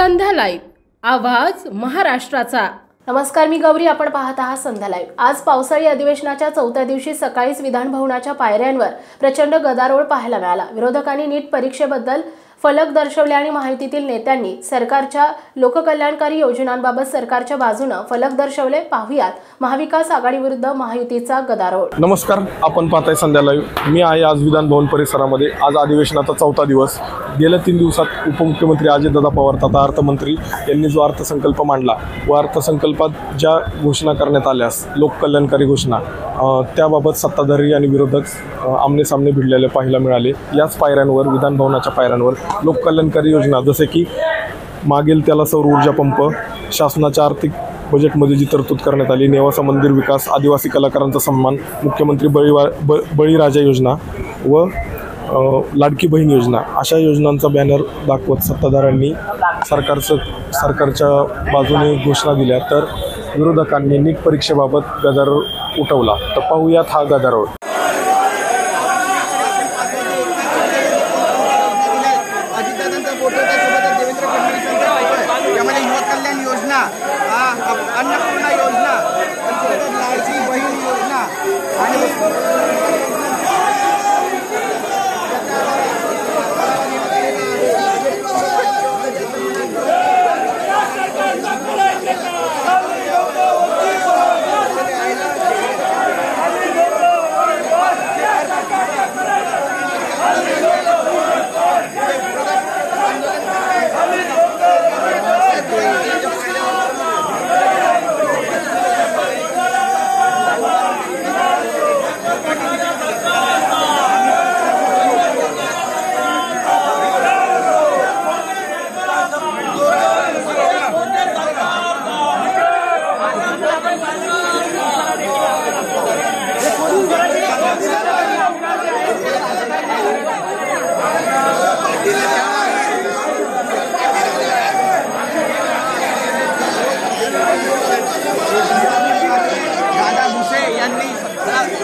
संध्या live आवाज महाराष्ट्राचा। नमस्कार, मी गौरी, आपण पाहत आहात संध्या लाईव्ह। आज पावसाळी अधिवेशनाच्या चौथ्या दिवशी सकाळीच विधान भवनाच्या पायऱ्यांवर प्रचंड गदारोळ पाहायला मिळाला। विरोधकांनी नीट परीक्षेबद्दल फलक दर्शवले आणि महायुतीतील नेत्यांनी सरकारच्या लोककल्याणकारी योजनांबाबत सरकारच्या बाजूने फलक दर्शवले। पाहुयात महाविकास आघाडी विरुद्ध महायुतीचा गदारोळ। नमस्कार, आपण पाहताय संध्या लाईव्ह। मी आहे आज विधान भवन परिसरामध्ये। आज अधिवेशनाचा चौथा दिवस। गेल्या 3 दिवसात उपमुख्यमंत्री अजितदादा पवार तथा अर्थमंत्री यांनी जो अर्थसंकल्प मांडला व अर्थसंकल्पात ज्या घोषणा करण्यात आल्यास लोककल्याणकारी घोषणा त्याबाबत सत्ताधारी आणि विरोधक आमने सामने भिडलेले पाहायला मिळाले। याच पायऱ्यांवर विधान भवनाच्या पायऱ्यांवर लोककल्याणकारी योजना जसे की मागेल त्याला सौर ऊर्जा पंप, शासनाच्या आर्थिक बजेटमध्ये जी तरतूद करण्यात आली, नेवासा मंदिर विकास, आदिवासी कलाकारांचा सन्मान, मुख्यमंत्री बळीराजा योजना व लाडकी बहीण योजना अशा योजनांचा बॅनर दाखवत सत्ताधाऱ्यांनी सरकारच्या बाजूने घोषणा दिल्या, तर विरोधकांनी नीट परीक्षेबाबत गदारोळ उठवला। तर पाहूयात हा गदारोळ। अन्नपूर्णा योजना, लाडकी बहीण योजना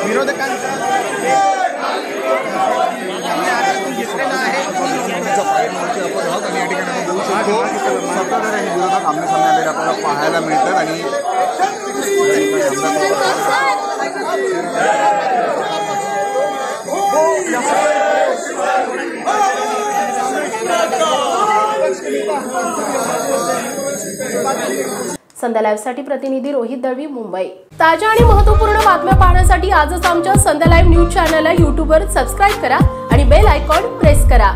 विरोधकांचा सत्ताधाऱ्यांनी विरोधक आमने सामने आलेले आपल्याला पाहायला मिळतात आणि संध्या लाईव्हसाठी प्रतिनिधी रोहित दळवी, मुंबई। ताज्या आणि महत्त्वपूर्ण बातम्या पाहण्यासाठी आजच आमच्या संध्या लाईव्ह न्यूज चॅनलला YouTube वर सबस्क्राइब करा आणि बेल आयकॉन प्रेस करा।